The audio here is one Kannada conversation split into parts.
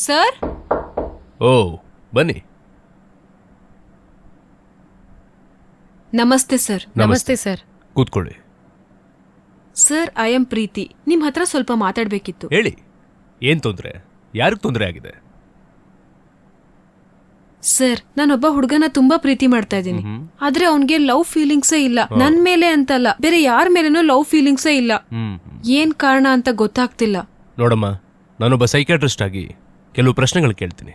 ಸರ್ ಓ ಬನ್ನಿ. ನಮಸ್ತೆ ಸರ್. ನಮಸ್ತೆ ಸರ್. ಕೂತ್ಕೊಳ್ಳಿ. ಸರ್ ಐ ಆಮ್ ಪ್ರೀತಿ. ನಿಮ್ ಹತ್ರ ಸ್ವಲ್ಪ ಮಾತಾಡ್ಬೇಕಿತ್ತು. ಹೇಳಿ, ಏನ್ ತೊಂದರೆ? ಯಾರಿಗೆ ತೊಂದರೆ ಆಗಿದೆ? ಸರ್ ನಾನೊಬ್ಬ ಹುಡುಗನ ತುಂಬಾ ಪ್ರೀತಿ ಮಾಡ್ತಾ ಇದ್ದೀನಿ. ಆದ್ರೆ ಅವನ್ಗೆ ಲವ್ ಫೀಲಿಂಗ್ಸೇ ಇಲ್ಲ. ನನ್ ಮೇಲೆ ಅಂತಲ್ಲ, ಬೇರೆ ಯಾರ ಮೇಲೇನೂ ಲವ್ ಫೀಲಿಂಗ್ಸೇ ಇಲ್ಲ. ಏನ್ ಕಾರಣ ಅಂತ ಗೊತ್ತಾಗ್ತಿಲ್ಲ. ನೋಡಮ್ಮ, ನಾನೊಬ್ಬ ಸೈಕ್ಯಾಟ್ರಿಸ್ಟ್ ಆಗಿ ಕೆಲವು ಪ್ರಶ್ನೆಗಳು ಕೇಳ್ತೀನಿ,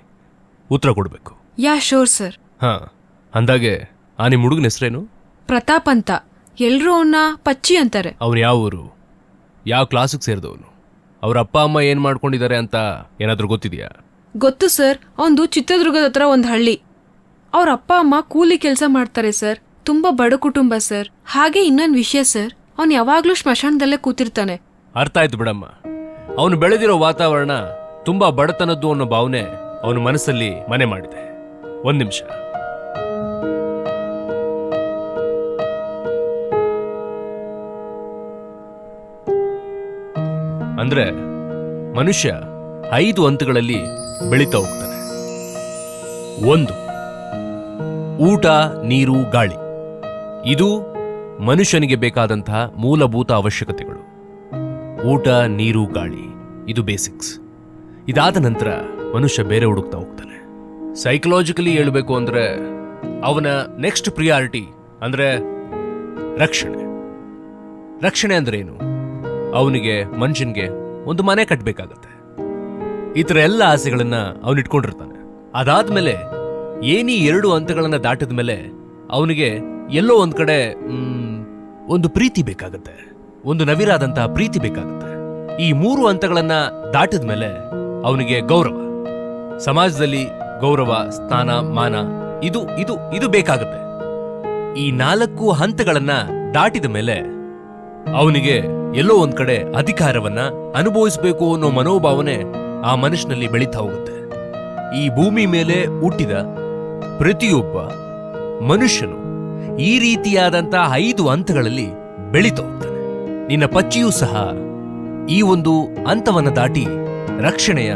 ಉತ್ತರ ಕೊಡ್ಬೇಕು. Yeah sure sir. ಹಾ, ಅಂದಾಗೆ ಆ ನಿಮ್ಮ ಹುಡುಗನ ಹೆಸರೇನು? ಪ್ರತಾಪ್ ಅಂತ. ಎಲ್ರೂ ಅವನ್ನ ಪಚ್ಚಿ ಅಂತಾರೆ. ಅವ್ನು ಯಾವ ಊರು, ಯಾವ ಕ್ಲಾಸಿಗೆ ಸೇರಿದವನು, ಅವ್ರ ಅಪ್ಪ ಅಮ್ಮ ಏನ್ ಮಾಡ್ಕೊಂಡಿದ್ದಾರೆ ಅಂತ ಏನಾದ್ರೂ ಗೊತ್ತಿದೆಯಾ? ಗೊತ್ತು ಸರ್. ಅವನು ಚಿತ್ರದುರ್ಗದ ಹತ್ರ ಒಂದ್ ಹಳ್ಳಿ. ಅವ್ರ ಅಪ್ಪ ಅಮ್ಮ ಕೂಲಿ ಕೆಲಸ ಮಾಡ್ತಾರೆ ಸರ್. ತುಂಬಾ ಬಡ ಕುಟುಂಬ ಸರ್. ಹಾಗೆ ಇನ್ನೊಂದ್ ವಿಷಯ ಸರ್, ಅವ್ನು ಯಾವಾಗ್ಲೂ ಸ್ಮಶಾನದಲ್ಲೇ ಕೂತಿರ್ತಾನೆ. ಅರ್ಥ ಆಯ್ತು ಬಿಡಮ್ಮ. ಅವನು ಬೆಳೆದಿರೋ ವಾತಾವರಣ ತುಂಬಾ ಬಡತನದ್ದು ಅನ್ನೋ ಭಾವನೆ ಅವನ ಮನಸ್ಸಲ್ಲಿ ಮನೆ ಮಾಡಿದೆ. ಒಂದ್ ನಿಮಿಷ. ಅಂದ್ರೆ ಮನುಷ್ಯ 5 ಹಂತಗಳಲ್ಲಿ ಬೆಳೀತಾ ಹೋಗ್ತಾನೆ. 1, ಊಟ, ನೀರು, ಗಾಳಿ. ಇದು ಮನುಷ್ಯನಿಗೆ ಬೇಕಾದಂತಹ ಮೂಲಭೂತ ಅವಶ್ಯಕತೆಗಳು. ಊಟ, ನೀರು, ಗಾಳಿ, ಇದು ಬೇಸಿಕ್ಸ್. ಇದಾದ ನಂತರ ಮನುಷ್ಯ ಬೇರೆ ಹುಡುಕ್ತಾ ಹೋಗ್ತಾನೆ. ಸೈಕಲಾಜಿಕಲಿ ಹೇಳಬೇಕು ಅಂದ್ರೆ ಅವನ ನೆಕ್ಸ್ಟ್ ಪ್ರಿಯಾರಿಟಿ ಅಂದ್ರೆ ರಕ್ಷಣೆ. ರಕ್ಷಣೆ ಅಂದ್ರೆ ಏನು? ಅವನಿಗೆ, ಮನುಷ್ಯನ್ಗೆ ಒಂದು ಮನೆ ಕಟ್ಟಬೇಕಾಗತ್ತೆ. ಈ ಥರ ಎಲ್ಲ ಆಸೆಗಳನ್ನ ಅವನು ಇಟ್ಕೊಂಡಿರ್ತಾನೆ. ಅದಾದ್ಮೇಲೆ ಏನಿ 2 ಹಂತಗಳನ್ನ ದಾಟಿದ ಮೇಲೆ ಅವನಿಗೆ ಎಲ್ಲೋ ಒಂದ್ ಕಡೆ ಒಂದು ಪ್ರೀತಿ ಬೇಕಾಗತ್ತೆ, ಒಂದು ನವಿರಾದಂತಹ ಪ್ರೀತಿ ಬೇಕಾಗತ್ತೆ. ಈ 3 ಹಂತಗಳನ್ನ ದಾಟಿದ ಮೇಲೆ ಅವನಿಗೆ ಗೌರವ, ಸಮಾಜದಲ್ಲಿ ಗೌರವ, ಸ್ಥಾನ, ಮಾನ, ಇದು ಇದು ಇದು ಬೇಕಾಗತ್ತೆ. ಈ 4 ಹಂತಗಳನ್ನ ದಾಟಿದ ಮೇಲೆ ಅವನಿಗೆ ಎಲ್ಲೋ ಒಂದ್ ಕಡೆ ಅಧಿಕಾರವನ್ನ ಅನುಭವಿಸಬೇಕು ಅನ್ನೋ ಮನೋಭಾವನೆ ಆ ಮನುಷ್ಯನಲ್ಲಿ ಬೆಳೀತಾ ಹೋಗುತ್ತೆ. ಈ ಭೂಮಿ ಮೇಲೆ ಹುಟ್ಟಿದ ಪ್ರತಿಯೊಬ್ಬ ಮನುಷ್ಯನು ಈ ರೀತಿಯಾದಂತಹ 5 ಹಂತಗಳಲ್ಲಿ ಬೆಳೀತಾ ಹೋಗ್ತಾನೆ. ನಿನ್ನ ಪಚ್ಚಿಯೂ ಸಹ ಈ ಒಂದು ಹಂತವನ್ನ ದಾಟಿ ರಕ್ಷಣೆಯ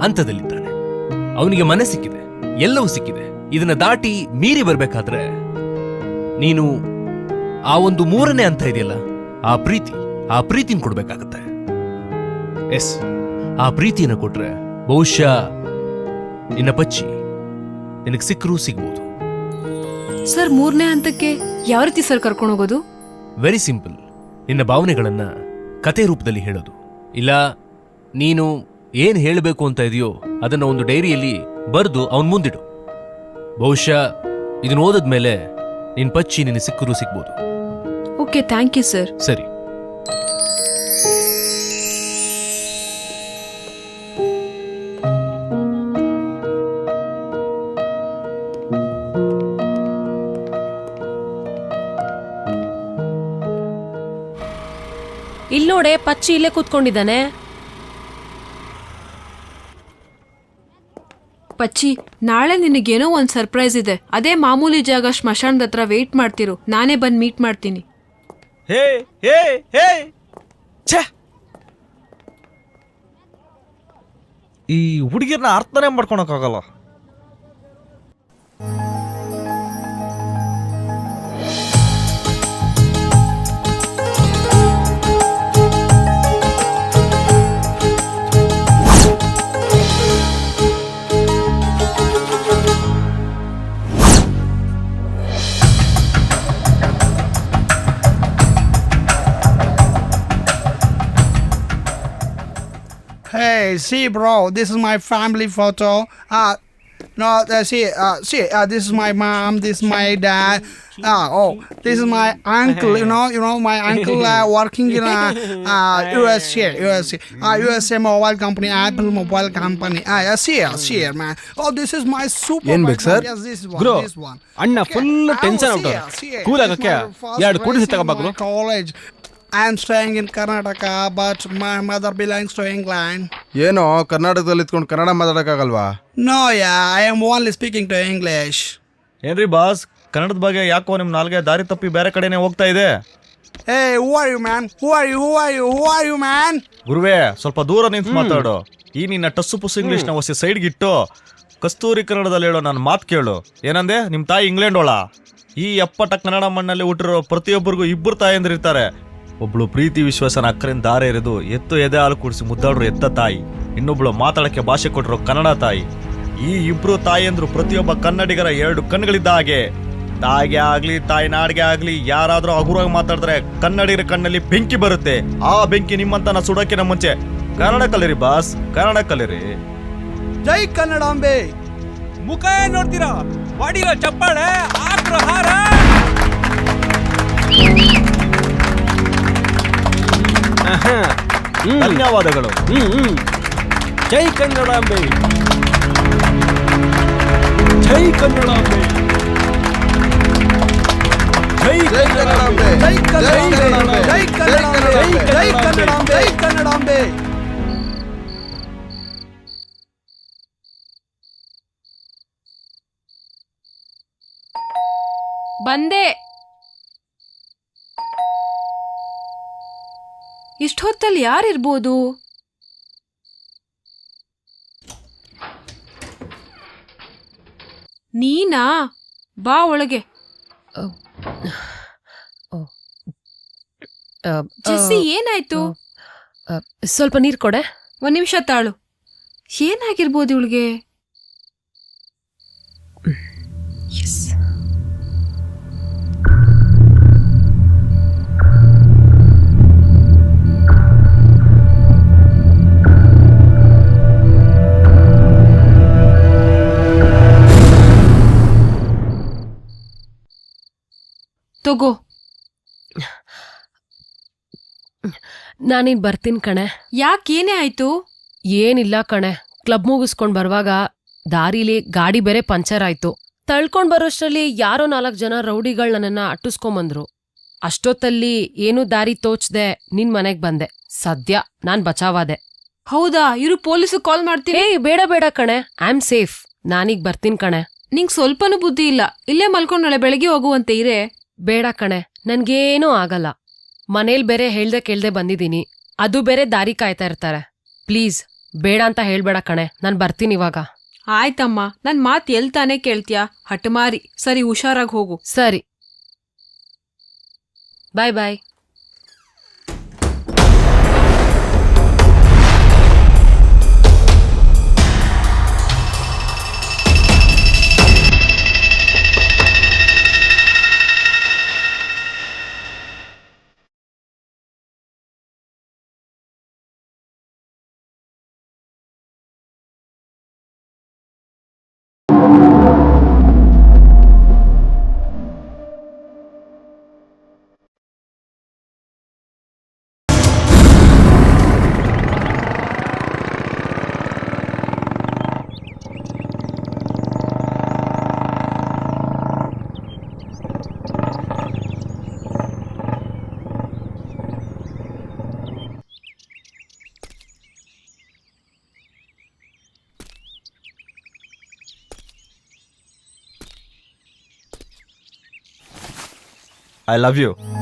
ಹಂತದಲ್ಲಿದ್ದಾನೆ. ಅವನಿಗೆ ಮನೆ ಸಿಕ್ಕಿದೆ, ಎಲ್ಲವೂ ಸಿಕ್ಕಿದೆ. ಇದನ್ನ ದಾಟಿ ಮೀರಿ ಬರ್ಬೇಕಾದ್ರೆ ನೀನು ಆ ಒಂದು 3ನೇ ಹಂತ ಇದೆಯಲ್ಲ, ಆ ಪ್ರೀತಿನ ಕೊಡ್ಬೇಕಾಗತ್ತೆ. ಎಸ್, ಆ ಪ್ರೀತಿಯನ್ನು ಕೊಟ್ರೆ ಬಹುಶಃ ನಿನ್ನ ಪಚ್ಚಿ ನಿನಗೆ ಸಿಕ್ಕರೂ ಸಿಗ್ಬೋದು. ಸರ್ 3ನೇ ಹಂತಕ್ಕೆ ಯಾವ ರೀತಿ ಸರ್ ಕರ್ಕೊಂಡು ಹೋಗೋದು? Very simple. ನಿನ್ನ ಭಾವನೆಗಳನ್ನ ಕತೆ ರೂಪದಲ್ಲಿ ಹೇಳೋದು. ಇಲ್ಲ, ನೀನು ಏನ್ ಹೇಳಬೇಕು ಅಂತ ಇದೆಯೋ ಅದನ್ನ ಒಂದು ಡೈರಿಯಲ್ಲಿ ಬರೆದು ಅವನ್ ಮುಂದಿಡು. ಬಹುಶಃ ಇದನ್ನ ಓದಿದ್ಮೇಲೆ ನಿನ್ ಪಚ್ಚಿ ನಿನ್ನ ಸಿಕ್ಕರೂ ಸಿಗ್ಬೋದು. Okay, thank you sir. ಸರಿ. ಇಲ್ಲೋಡೆ ಪಚ್ಚಿ ಇಲ್ಲೇ ಕೂತ್ಕೊಂಡಿದ್ದಾನೆ. ಪಚ್ಚಿ, ನಾಳೆ ನಿನಗೇನೋ ಒಂದ್ ಸರ್ಪ್ರೈಸ್ ಇದೆ. ಅದೇ ಮಾಮೂಲಿ ಜಾಗ ಸ್ಮಶಾನದ ಹತ್ರ ವೇಟ್ ಮಾಡ್ತಿರು. ನಾನೇ ಬಂದು ಮೀಟ್ ಮಾಡ್ತೀನಿ. ಹೇ ಹೇ ಹೇ ಛೇ, ಈ ಹುಡುಗಿರ್ನ ಅರ್ಥನೇ ಮಾಡ್ಕೊಳಕ್ಕಾಗಲ್ಲ. Hey, see, bro, this is my family photo. This is my mom, this is my dad. This is my uncle. You know my uncle working in USA mobile company, Apple mobile company. Here, man. Oh, this is my super. ಏನ್ ಬೇಕು sir? Yes, this Bro, this one. ಅಣ್ಣ ಫುಲ್ ಟೆನ್ಷನ್ ಔಟ್. ಕೂಲ್ ಆಗಕ್ಕೆ 2 ಕೋಟಿ ತಗೋಬೇಕು. College. I am staying in Karnataka, but my mother belongs to England. ಏನೋ ಕರ್ನಾಟಕದಲ್ಲಿ ಇದ್ಕೊಂಡು ಕನ್ನಡ ಮಾತಾಡಕ್ಕಾಗಲ್ವಾ? No, yeah, I am only speaking to English. ಏನ್ರಿ ಬಾಸ್, ಕನ್ನಡದ ಬಗ್ಗೆ ಯಾಕೋ ನಿಮ್ ನಾಲ್ಗೆ ದಾರಿ ತಪ್ಪಿ ಬೇರೆ ಕಡೆನೆ ಹೋಗ್ತಾ ಇದೆ. Hey, who are you, man? Who are you, man? ಗುರುವೇ, ಸ್ವಲ್ಪ ದೂರ ನಿಂತು ಮಾತಾಡು. ಈ ನಿನ್ನ ಟಸ್ಸು ಪುಸ್ಸು ಇಂಗ್ಲೀಷ್ನ ಹೊಸ ಸೈಡ್ಗಿಟ್ಟು ಕಸ್ತೂರಿ ಕನ್ನಡದಲ್ಲಿ ಹೇಳೋ ನನ್ನ ಮಾತು ಕೇಳು. ಏನಂದೆ? ನಿಮ್ಮ ತಾಯಿ ಇಂಗ್ಲೆಂಡ್ ಒಳ. ಈ ಅಪ್ಪಟ ಕನ್ನಡ ಮಣ್ಣಲ್ಲಿ ಹುಟ್ಟಿರೋ ಪ್ರತಿಯೊಬ್ಬರಿಗೂ ಇಬ್ಬರು ತಾಯಂದಿರಿರ್ತಾರೆ. ಒಬ್ಳು ಪ್ರೀತಿ ವಿಶ್ವಾಸನ ಅಕ್ಕರಿಂದ ದಾರೆ ಎರೆದು ಎತ್ತು ಎದೆ ಹಾಲು ಕುಡಿಸಿ ಮುದ್ದಾಡ್ರು ಎತ್ತ ತಾಯಿ, ಇನ್ನೊಬ್ಳು ಮಾತಾಡಕ್ಕೆ ಭಾಷೆ ಕೊಟ್ಟಿರೋ ಕನ್ನಡ ತಾಯಿ. ಈ ಇಬ್ರು ತಾಯಿಯಂದ್ರು ಪ್ರತಿಯೊಬ್ಬ ಕನ್ನಡಿಗರ 2 ಕಣ್ಣುಗಳಿದ್ದ ಹಾಗೆ. ತಾಯಿಗೆ ಆಗ್ಲಿ ತಾಯಿ ನಾಡಿಗೆ ಆಗ್ಲಿ ಯಾರಾದ್ರೂ ಹಗುರಾಗಿ ಮಾತಾಡಿದ್ರೆ ಕನ್ನಡಿಗರ ಕಣ್ಣಲ್ಲಿ ಬೆಂಕಿ ಬರುತ್ತೆ. ಆ ಬೆಂಕಿ ನಿಮ್ಮಂತನ ಸುಡೋಕಿನ ಮುಂಚೆ ಕನ್ನಡ ಕಲಿರಿ ಬಾಸ್, ಕನ್ನಡ ಕಲಿರಿ. ಜೈ ಕನ್ನಡಾಂಬೆ. ಮುಖ ಏನ್ ನೋಡ್ತೀರಾ? ಬಾಡಿರೋ ಚಪ್ಪಾಳೆ ಆಕ್ರಹಾರ. ಧನ್ಯವಾದಗಳು. ಜೈ ಕನ್ನಡಾಂಬೆ, ಜೈ ಕನ್ನಡಾಂಬೆ, ಜೈ ಕನ್ನಡಾಂಬೆ, ಜೈ ಕನ್ನಡಾಂಬೆ, ಜೈ ಕನ್ನಡಾಂಬೆ, ಜೈ ಕನ್ನಡಾಂಬೆ, ಜೈ ಕನ್ನಡಾಂಬೆ. ಬಂದೆ. ಇಷ್ಟೊತ್ತಲ್ಲಿ ಯಾರಿರ್ಬೋದು? ನೀನಾ? ಬಾ ಒಳಗೆ. ಜೆಸ್ಸಿ, ಏನಾಯ್ತು? ಸ್ವಲ್ಪ ನೀರ್ ಕೊಡೆ. 1 ನಿಮಿಷ ತಾಳು. ಏನಾಗಿರ್ಬೋದು ಇವಳಿಗೆ? ತಗೋ. ನಾನಿನ್ ಬರ್ತೀನಿ ಕಣೆ. ಯಾಕೇನೇ ಆಯ್ತು? ಏನಿಲ್ಲ ಕಣೆ, ಕ್ಲಬ್ ಮುಗಿಸ್ಕೊಂಡ್ ಬರುವಾಗ ದಾರಿಲಿ ಗಾಡಿ ಬೇರೆ ಪಂಚರ್ ಆಯ್ತು. ತಳ್ಕೊಂಡ್ ಬರೋಷ್ಟ್ರಲ್ಲಿ ಯಾರೋ 4 ಜನ ರೌಡಿಗಳು ನನ್ನನ್ನ ಅಟ್ಟಿಸ್ಕೊಂಬಂದ್ರು. ಅಷ್ಟೊತ್ತಲ್ಲಿ ಏನೂ ದಾರಿ ತೋಚ್ದೆ ನಿನ್ ಮನೆಗ್ ಬಂದೆ. ಸದ್ಯ ನಾನ್ ಬಚಾವಾದೆ. ಹೌದಾ? ಇರು, ಪೊಲೀಸ್ ಕಾಲ್ ಮಾಡ್ತೀನಿ. ಬೇಡ ಬೇಡ ಕಣೆ, ಐ ಆಮ್ ಸೇಫ್. ನಾನೀಗ್ ಬರ್ತೀನಿ ಕಣೆ. ನಿಂಗ್ ಸ್ವಲ್ಪನೂ ಬುದ್ಧಿ ಇಲ್ಲ. ಇಲ್ಲೇ ಮಲ್ಕೊಂಡ್ ನಾಳೆ ಬೆಳಗ್ಗೆ ಹೋಗುವಂತೆ ಇರೇ. ಬೇಡ ಕಣೆ, ನನ್ಗೇನೂ ಆಗಲ್ಲ. ಮನೇಲ್ ಬೇರೆ ಹೇಳ್ದೆ ಕೇಳ್ದೆ ಬಂದಿದೀನಿ. ಅದು ಬೇರೆ ದಾರಿ ಕಾಯ್ತಾ ಇರ್ತಾರೆ. ಪ್ಲೀಸ್ ಬೇಡ ಅಂತ ಹೇಳ್ಬೇಡ ಕಣೆ, ನಾನ್ ಬರ್ತೀನಿ ಇವಾಗ. ಆಯ್ತಮ್ಮ, ನನ್ ಮಾತ್ ಎಲ್ ತಾನೇ ಕೇಳ್ತ್ಯಾ? ಹಠಮಾರಿ. ಸರಿ, ಹುಷಾರಾಗಿ ಹೋಗು. ಸರಿ, ಬಾಯ್ ಬಾಯ್. I love you.